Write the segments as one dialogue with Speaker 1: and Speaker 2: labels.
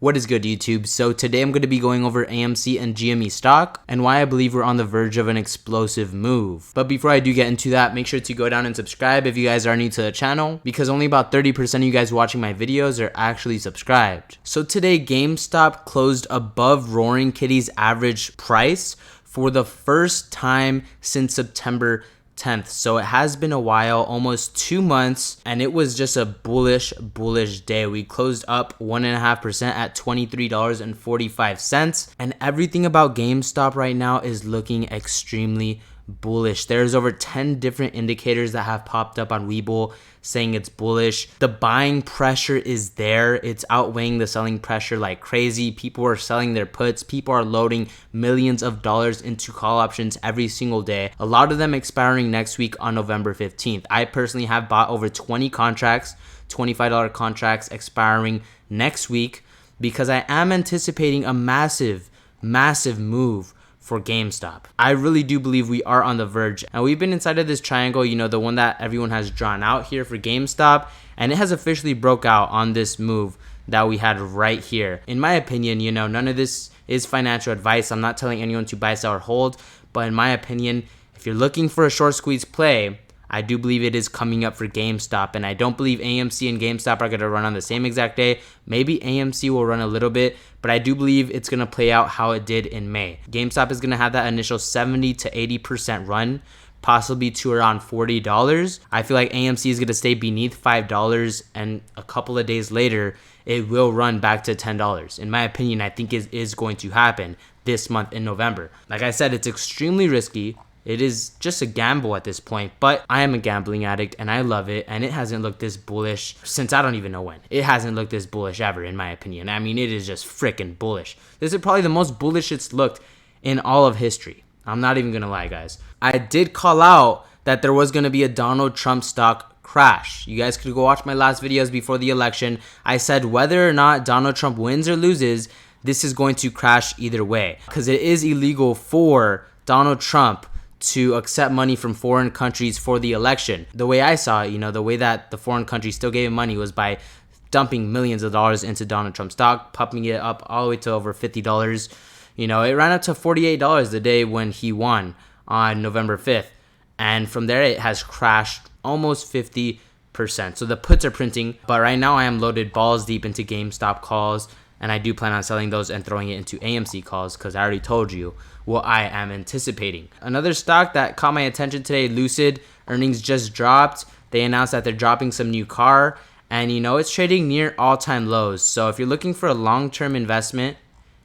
Speaker 1: What is good, YouTube? So today I'm going to be going over AMC and GME stock and why I believe we're on the verge of an explosive move. But before I do get into that, make sure to go down and subscribe if you guys are new to the channel, because only about 30% of you guys watching my videos are actually subscribed. So today GameStop closed above Roaring Kitty's average price for the first time since September 10th. So it has been a while, almost 2 months, and it was just a bullish day. We closed up 1.5% at $23.45, and everything about GameStop right now is looking extremely bullish. There's over 10 different indicators that have popped up on Webull saying it's bullish. The buying pressure is there. It's outweighing the selling pressure like crazy. People are selling their puts. People are loading millions of dollars into call options every single day. A lot of them expiring next week on November 15th. I personally have bought over 20 contracts, $25 contracts expiring next week because I am anticipating a massive move for GameStop. I really do believe we are on the verge, and we've been inside of this triangle, you know, the one that everyone has drawn out here for GameStop, and it has officially broke out on this move that we had right here. In my opinion, you know, none of this is financial advice. I'm not telling anyone to buy, sell, or hold, but in my opinion, if you're looking for a short squeeze play, I do believe it is coming up for GameStop, and I don't believe AMC and GameStop are going to run on the same exact day. Maybe AMC will run a little bit, but I do believe it's going to play out how it did in May. GameStop is going to have that initial 70 to 80% run, possibly to around $40. I feel like AMC is going to stay beneath $5, and a couple of days later, it will run back to $10. In my opinion, I think it is going to happen this month in November. Like I said, it's extremely risky. It is just a gamble at this point, but I am a gambling addict and I love it, and it hasn't looked this bullish since I don't even know when. It hasn't looked this bullish ever, in my opinion. I mean, it is just freaking bullish. This is probably the most bullish it's looked in all of history. I'm not even gonna lie, guys. I did call out that there was gonna be a Donald Trump stock crash. You guys could go watch my last videos before the election. I said whether or not Donald Trump wins or loses, this is going to crash either way, because it is illegal for Donald Trump to accept money from foreign countries for the election. The way I saw it, you know, the way that the foreign countries still gave him money was by dumping millions of dollars into Donald Trump stock, pumping it up all the way to over $50. You know, it ran up to $48 the day when he won on November 5th. And from there, it has crashed almost 50%. So the puts are printing, but right now I am loaded balls deep into GameStop calls, and I do plan on selling those and throwing it into AMC calls because I already told you what I am anticipating. Another stock that caught my attention today, Lucid, earnings just dropped. They announced that they're dropping some new car, and you know, it's trading near all-time lows. So if you're looking for a long-term investment,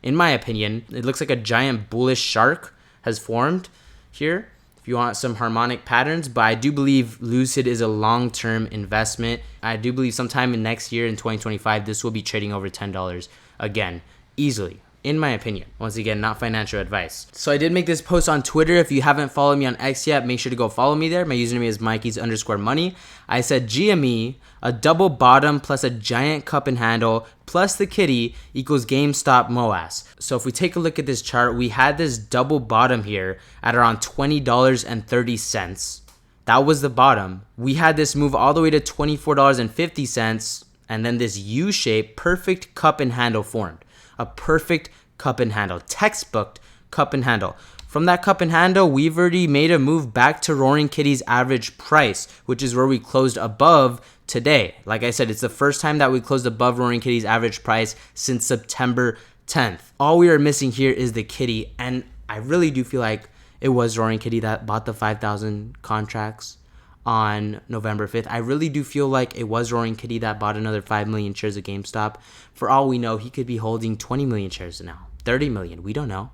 Speaker 1: in my opinion, it looks like a giant bullish shark has formed here if you want some harmonic patterns, but I do believe Lucid is a long-term investment. I do believe sometime in next year in 2025, this will be trading over $10 again, easily, in my opinion. Once again, not financial advice. So I did make this post on Twitter. If you haven't followed me on X yet, make sure to go follow me there. My username is Mikey's_money. I said GME, a double bottom plus a giant cup and handle plus the kitty equals GameStop MOAS. So if we take a look at this chart, we had this double bottom here at around $20.30. That was the bottom. We had this move all the way to $24.50, and then this U-shaped perfect cup and handle formed. A perfect cup and handle, textbook cup and handle. From that cup and handle, we've already made a move back to Roaring Kitty's average price, which is where we closed above today. Like I said, it's the first time that we closed above Roaring Kitty's average price since September 10th. All we are missing here is the kitty, and I really do feel like it was Roaring Kitty that bought the 5,000 contracts on November 5th. I really do feel like it was Roaring Kitty that bought another 5 million shares of GameStop. For all we know, he could be holding 20 million shares now, 30 million, we don't know.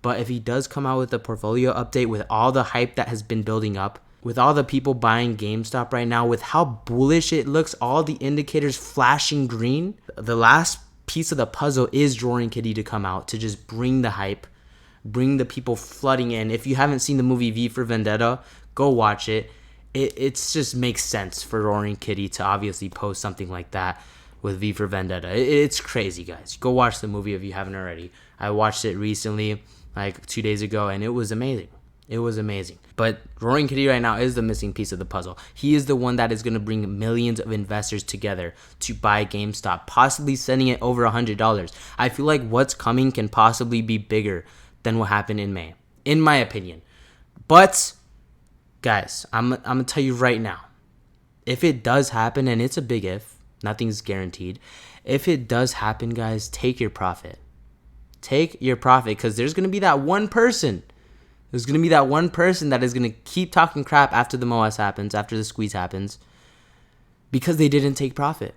Speaker 1: But if he does come out with a portfolio update with all the hype that has been building up, with all the people buying GameStop right now, with how bullish it looks, all the indicators flashing green, the last piece of the puzzle is Roaring Kitty to come out to just bring the hype, bring the people flooding in. If you haven't seen the movie V for Vendetta, go watch it. It just makes sense for Roaring Kitty to obviously post something like that with V for Vendetta. It's crazy, guys. Go watch the movie if you haven't already. I watched it recently, like 2 days ago, and it was amazing. It was amazing. But Roaring Kitty right now is the missing piece of the puzzle. He is the one that is going to bring millions of investors together to buy GameStop, possibly sending it over $100. I feel like what's coming can possibly be bigger than what happened in May, in my opinion. But, guys, I'm going to tell you right now, if it does happen, and it's a big if, nothing's guaranteed. If it does happen, guys, take your profit. Take your profit, because there's going to be that one person. There's going to be that one person that is going to keep talking crap after the MOS happens, after the squeeze happens, because they didn't take profit.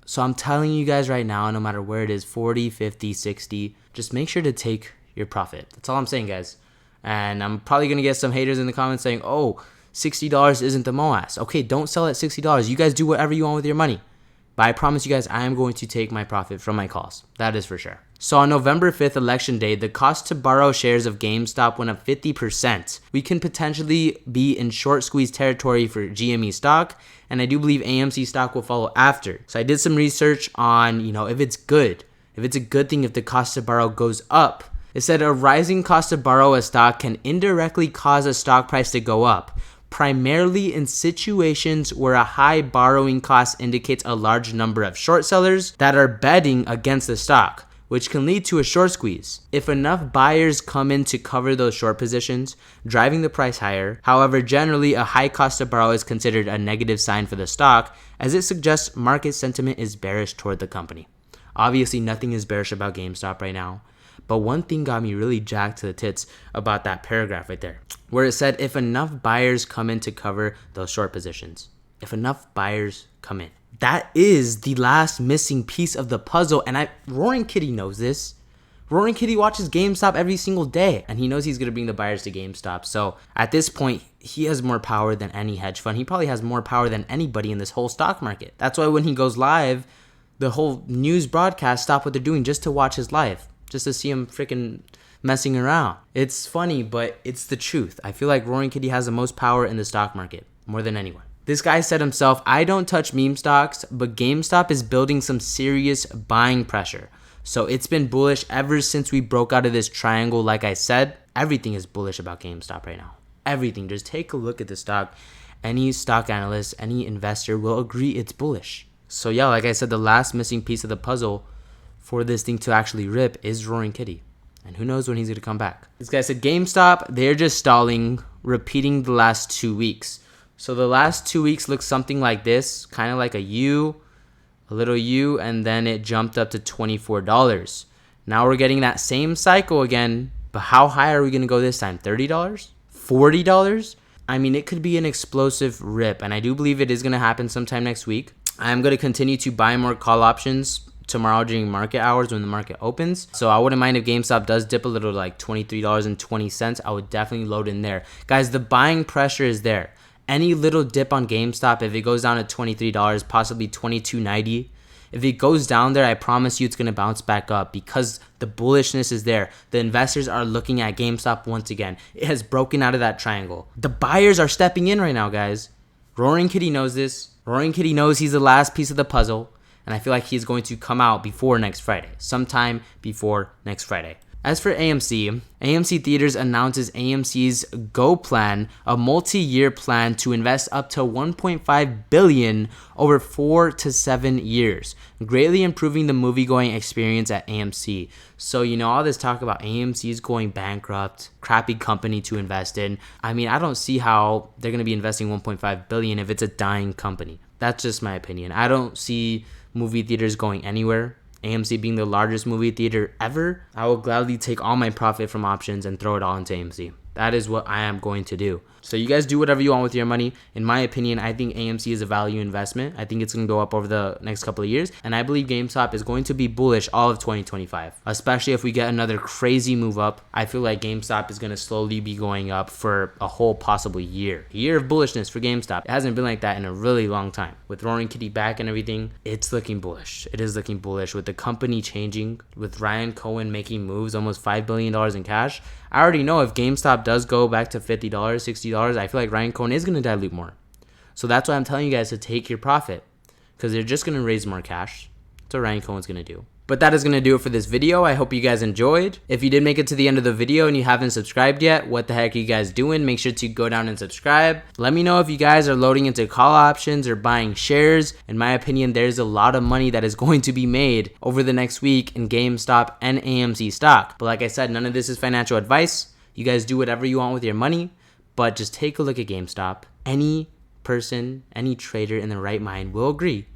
Speaker 1: So I'm telling you guys right now, no matter where it is, 40, 50, 60, just make sure to take your profit. That's all I'm saying, guys. And I'm probably going to get some haters in the comments saying, oh, $60 isn't the MOS. Okay, don't sell at $60. You guys do whatever you want with your money. But I promise you guys, I am going to take my profit from my calls. That is for sure. So on November 5th, election day, the cost to borrow shares of GameStop went up 50%. We can potentially be in short squeeze territory for GME stock, and I do believe AMC stock will follow after. So I did some research on, if it's good, if it's a good thing if the cost to borrow goes up. It said a rising cost to borrow a stock can indirectly cause a stock price to go up, primarily in situations where a high borrowing cost indicates a large number of short sellers that are betting against the stock, which can lead to a short squeeze. If enough buyers come in to cover those short positions, driving the price higher. However, generally a high cost to borrow is considered a negative sign for the stock, as it suggests market sentiment is bearish toward the company. Obviously, nothing is bearish about GameStop right now. But one thing got me really jacked to the tits about that paragraph right there, where it said if enough buyers come in to cover those short positions. If enough buyers come in. That is the last missing piece of the puzzle, and Roaring Kitty knows this. Roaring Kitty watches GameStop every single day, and he knows he's going to bring the buyers to GameStop. So at this point, he has more power than any hedge fund. He probably has more power than anybody in this whole stock market. That's why when he goes live, the whole news broadcast stop what they're doing just to watch his live, just to see him freaking messing around. It's funny, but it's the truth. I feel like Roaring Kitty has the most power in the stock market, more than anyone. This guy said himself, I don't touch meme stocks, but GameStop is building some serious buying pressure. So it's been bullish ever since we broke out of this triangle. Like I said, everything is bullish about GameStop right now. Everything. Just take a look at the stock. Any stock analyst, any investor will agree it's bullish. So yeah, like I said, the last missing piece of the puzzle for this thing to actually rip is Roaring Kitty. And who knows when he's going to come back. This guy said GameStop, they're just stalling, repeating the last 2 weeks. So the last 2 weeks look something like this, kind of like a U, a little U, and then it jumped up to $24. Now we're getting that same cycle again, but how high are we going to go this time? $30? $40? I mean, it could be an explosive rip, and I do believe it is going to happen sometime next week. I'm going to continue to buy more call options tomorrow during market hours when the market opens. So I wouldn't mind if GameStop does dip a little, like $23.20. I would definitely load in there. Guys, the buying pressure is there. Any little dip on GameStop, if it goes down to $23, possibly $22.90, if it goes down there, I promise you it's going to bounce back up because the bullishness is there. The investors are looking at GameStop once again. It has broken out of that triangle. The buyers are stepping in right now, guys. Roaring Kitty knows this. Roaring Kitty knows he's the last piece of the puzzle, and I feel like he's going to come out before next Friday, sometime before next Friday. As for AMC, AMC Theaters announces AMC's Go Plan, a multi-year plan to invest up to $1.5 billion over 4 to 7 years, greatly improving the movie-going experience at AMC. So, all this talk about AMC's going bankrupt, crappy company to invest in. I mean, I don't see how they're going to be investing $1.5 billion if it's a dying company. That's just my opinion. I don't see movie theaters going anywhere. AMC being the largest movie theater ever, I will gladly take all my profit from options and throw it all into AMC. That is what I am going to do. So you guys do whatever you want with your money. In my opinion, I think AMC is a value investment. I think it's going to go up over the next couple of years. And I believe GameStop is going to be bullish all of 2025, especially if we get another crazy move up. I feel like GameStop is going to slowly be going up for a whole possible year. A year of bullishness for GameStop. It hasn't been like that in a really long time. With Roaring Kitty back and everything, it's looking bullish. It is looking bullish with the company changing, with Ryan Cohen making moves, almost $5 billion in cash. I already know if GameStop does go back to $50, $60, I feel like Ryan Cohen is going to dilute more. So that's why I'm telling you guys to take your profit, because they're just going to raise more cash. That's what Ryan Cohen's going to do. But that is going to do it for this video. I hope you guys enjoyed. If you did make it to the end of the video and you haven't subscribed yet, what the heck are you guys doing? Make sure to go down and subscribe. Let me know if you guys are loading into call options or buying shares. In my opinion, there's a lot of money that is going to be made over the next week in GameStop and AMC stock. But like I said, none of this is financial advice. You guys do whatever you want with your money, but just take a look at GameStop. Any person, any trader in their right mind will agree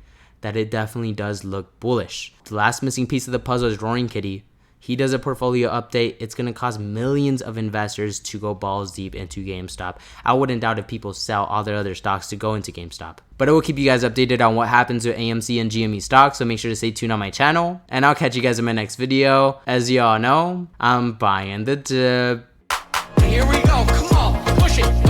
Speaker 1: that it definitely does look bullish. The last missing piece of the puzzle is Roaring Kitty. He does a portfolio update. It's going to cost millions of investors to go balls deep into GameStop. I wouldn't doubt if people sell all their other stocks to go into GameStop. But I will keep you guys updated on what happens with AMC and GME stocks, so make sure to stay tuned on my channel. And I'll catch you guys in my next video. As y'all know, I'm buying the dip.
Speaker 2: Here we go. Come on. Push it.